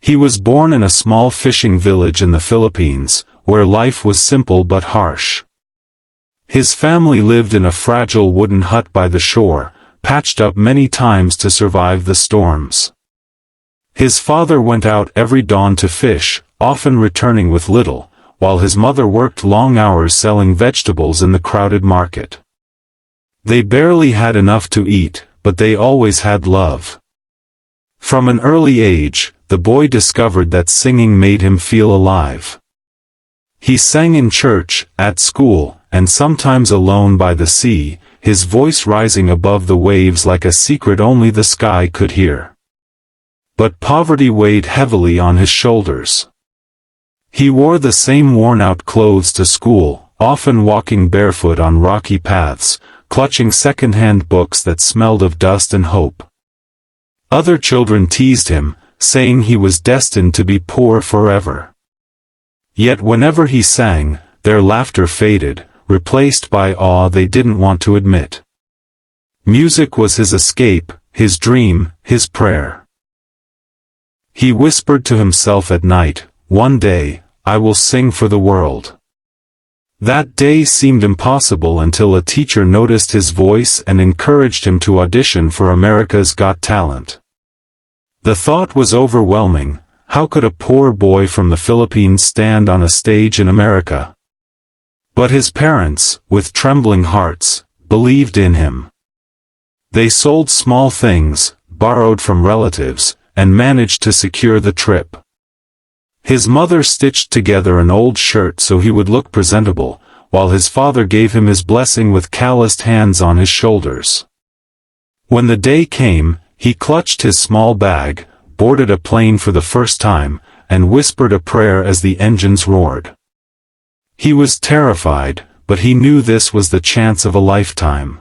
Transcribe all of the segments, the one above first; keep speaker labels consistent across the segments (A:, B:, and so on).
A: He was born in a small fishing village in the Philippines, where life was simple but harsh. His family lived in a fragile wooden hut by the shore, patched up many times to survive the storms. His father went out every dawn to fish, often returning with little, while his mother worked long hours selling vegetables in the crowded market. They barely had enough to eat, but they always had love. From an early age, the boy discovered that singing made him feel alive. He sang in church, at school, and sometimes alone by the sea, his voice rising above the waves like a secret only the sky could hear. But poverty weighed heavily on his shoulders. He wore the same worn-out clothes to school, often walking barefoot on rocky paths, clutching second-hand books that smelled of dust and hope. Other children teased him, saying he was destined to be poor forever. Yet whenever he sang, their laughter faded, replaced by awe they didn't want to admit. Music was his escape, his dream, his prayer. He whispered to himself at night, "One day, I will sing for the world." That day seemed impossible until a teacher noticed his voice and encouraged him to audition for America's Got Talent. The thought was overwhelming: how could a poor boy from the Philippines stand on a stage in America? But his parents, with trembling hearts, believed in him. They sold small things, borrowed from relatives, and managed to secure the trip. His mother stitched together an old shirt so he would look presentable, while his father gave him his blessing with calloused hands on his shoulders. When the day came, he clutched his small bag, boarded a plane for the first time, and whispered a prayer as the engines roared. He was terrified, but he knew this was the chance of a lifetime.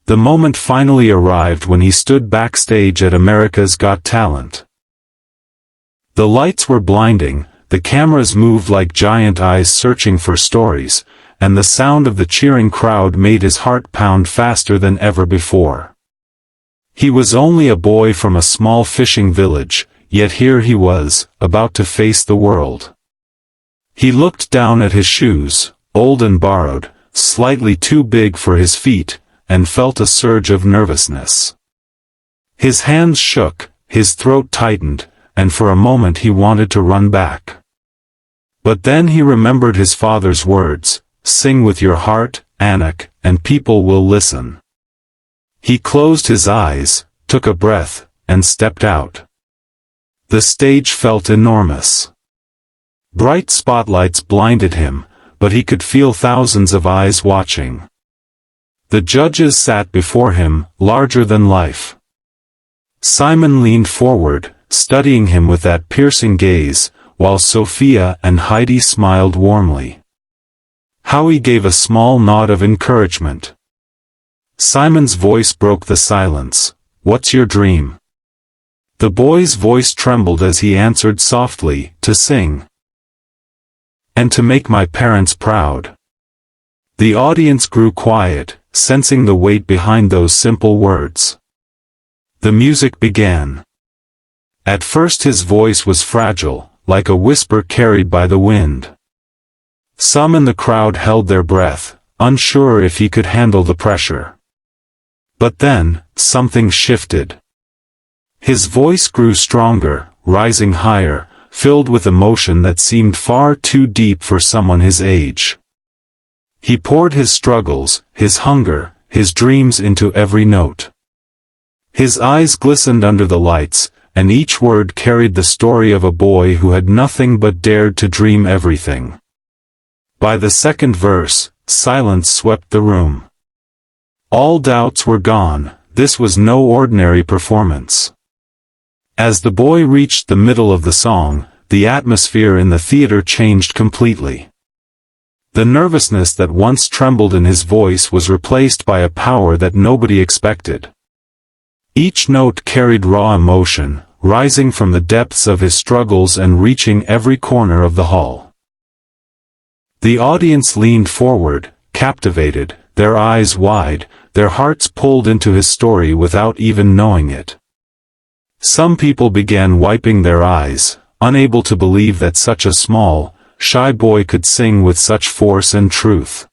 A: The moment finally arrived when he stood backstage at America's Got Talent. The lights were blinding, the cameras moved like giant eyes searching for stories, and the sound of the cheering crowd made his heart pound faster than ever before. He was only a boy from a small fishing village, yet here he was, about to face the world. He looked down at his shoes, old and borrowed, slightly too big for his feet, and felt a surge of nervousness. His hands shook, his throat tightened, and for a moment he wanted to run back. But then he remembered his father's words, "Sing with your heart, Anak, and people will listen." He closed his eyes, took a breath, and stepped out. The stage felt enormous. Bright spotlights blinded him, but he could feel thousands of eyes watching. The judges sat before him, larger than life. Simon leaned forward, studying him with that piercing gaze, while Sophia and Heidi smiled warmly. Howie gave a small nod of encouragement. Simon's voice broke the silence. "What's your dream?" The boy's voice trembled as he answered softly, "To sing. And to make my parents proud." The audience grew quiet, sensing the weight behind those simple words. The music began. At first his voice was fragile, like a whisper carried by the wind. Some in the crowd held their breath, unsure if he could handle the pressure. But then, something shifted. His voice grew stronger, rising higher, filled with emotion that seemed far too deep for someone his age. He poured his struggles, his hunger, his dreams into every note. His eyes glistened under the lights, and each word carried the story of a boy who had nothing but dared to dream everything. By the second verse, silence swept the room. All doubts were gone, this was no ordinary performance. As the boy reached the middle of the song, the atmosphere in the theater changed completely. The nervousness that once trembled in his voice was replaced by a power that nobody expected. Each note carried raw emotion, rising from the depths of his struggles and reaching every corner of the hall. The audience leaned forward, captivated, their eyes wide, their hearts pulled into his story without even knowing it. Some people began wiping their eyes, unable to believe that such a small, shy boy could sing with such force and truth.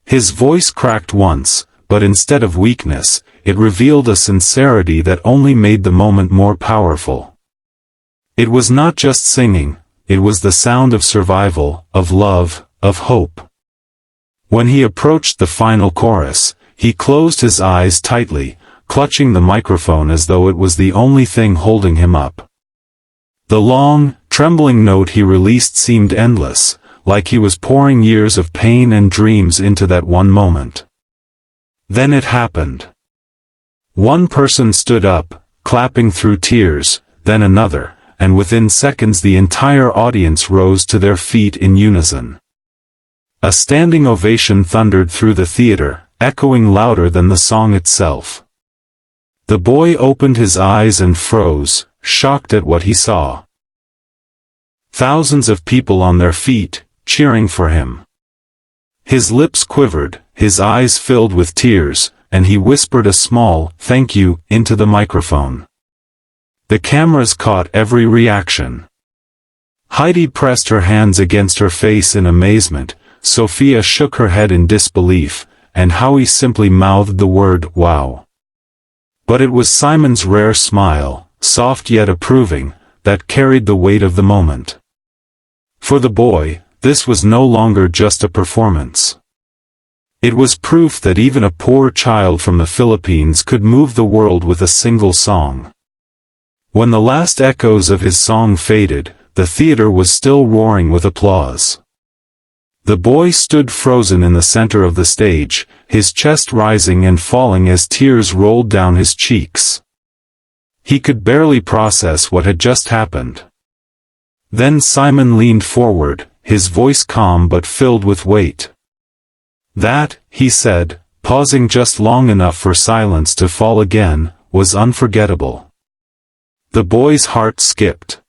A: His voice cracked once, but instead of weakness, it revealed a sincerity that only made the moment more powerful. It was not just singing, it was the sound of survival, of love, of hope. When he approached the final chorus, he closed his eyes tightly, clutching the microphone as though it was the only thing holding him up. The long, trembling note he released seemed endless, like he was pouring years of pain and dreams into that one moment. Then it happened. One person stood up, clapping through tears, then another, and within seconds the entire audience rose to their feet in unison. A standing ovation thundered through the theater, echoing louder than the song itself. The boy opened his eyes and froze, shocked at what he saw. Thousands of people on their feet, cheering for him. His lips quivered, his eyes filled with tears, and he whispered a small, "Thank you," into the microphone. The cameras caught every reaction. Heidi pressed her hands against her face in amazement, Sophia shook her head in disbelief, and Howie simply mouthed the word, "Wow." But it was Simon's rare smile, soft yet approving, that carried the weight of the moment. For the boy, this was no longer just a performance. It was proof that even a poor child from the Philippines could move the world with a single song. When the last echoes of his song faded, the theater was still roaring with applause. The boy stood frozen in the center of the stage, his chest rising and falling as tears rolled down his cheeks. He could barely process what had just happened. Then Simon leaned forward, his voice calm but filled with weight. "That," he said, pausing just long enough for silence to fall again, "was unforgettable." The boy's heart skipped.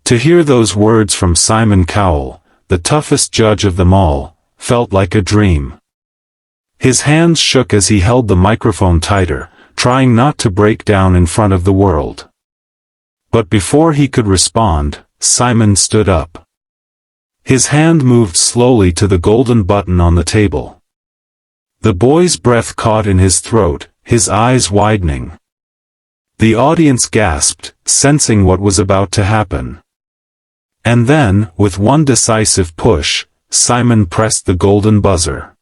A: To hear those words from Simon Cowell, the toughest judge of them all, felt like a dream. His hands shook as he held the microphone tighter, trying not to break down in front of the world. But before he could respond, Simon stood up. His hand moved slowly to the golden button on the table. The boy's breath caught in his throat, his eyes widening. The audience gasped, sensing what was about to happen. And then, with one decisive push, Simon pressed the golden buzzer.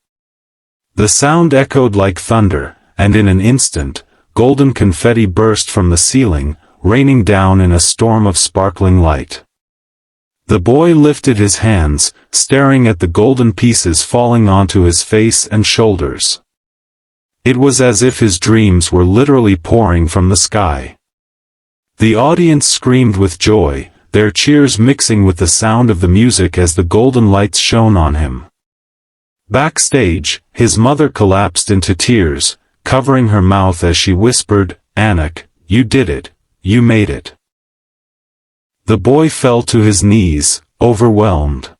A: The sound echoed like thunder, and in an instant, golden confetti burst from the ceiling, raining down in a storm of sparkling light. The boy lifted his hands, staring at the golden pieces falling onto his face and shoulders. It was as if his dreams were literally pouring from the sky. The audience screamed with joy, their cheers mixing with the sound of the music as the golden lights shone on him. Backstage, his mother collapsed into tears, covering her mouth as she whispered, "Anik, you did it, you made it." The boy fell to his knees, overwhelmed.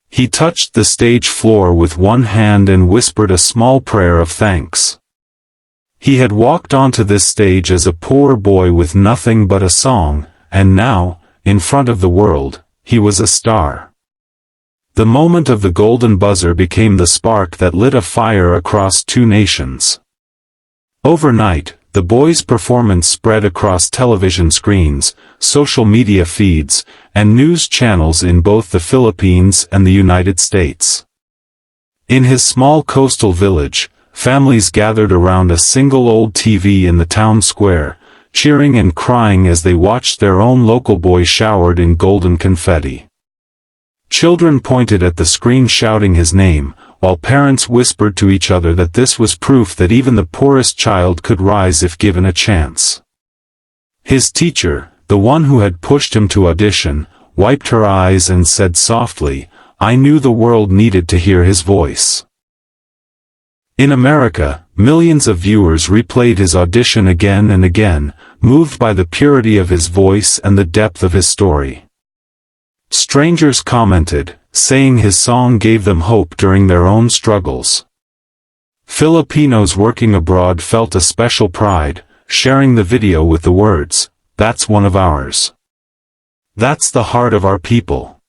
A: He touched the stage floor with one hand and whispered a small prayer of thanks. He had walked onto this stage as a poor boy with nothing but a song, and now, in front of the world, he was a star. The moment of the golden buzzer became the spark that lit a fire across two nations. Overnight, the boy's performance spread across television screens, social media feeds, and news channels in both the Philippines and the United States. In his small coastal village, families gathered around a single old TV in the town square, cheering and crying as they watched their own local boy showered in golden confetti. Children pointed at the screen shouting his name, while parents whispered to each other that this was proof that even the poorest child could rise if given a chance. His teacher, the one who had pushed him to audition, wiped her eyes and said softly, "I knew the world needed to hear his voice." In America, millions of viewers replayed his audition again and again, moved by the purity of his voice and the depth of his story. Strangers commented, saying his song gave them hope during their own struggles. Filipinos working abroad felt a special pride, sharing the video with the words, "That's one of ours. That's the heart of our people."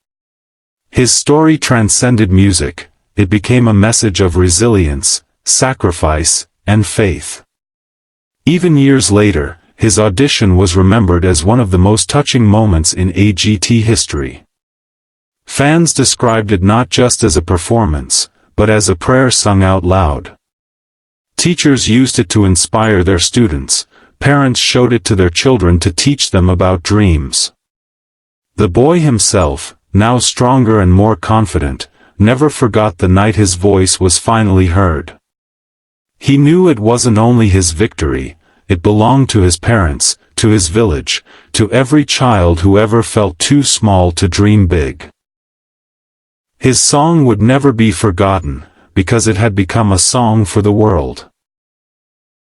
A: His story transcended music. It became a message of resilience, sacrifice, and faith. Even years later, his audition was remembered as one of the most touching moments in AGT history. Fans described it not just as a performance, but as a prayer sung out loud. Teachers used it to inspire their students, parents showed it to their children to teach them about dreams. The boy himself, now stronger and more confident, never forgot the night his voice was finally heard. He knew it wasn't only his victory, it belonged to his parents, to his village, to every child who ever felt too small to dream big. His song would never be forgotten, because it had become a song for the world.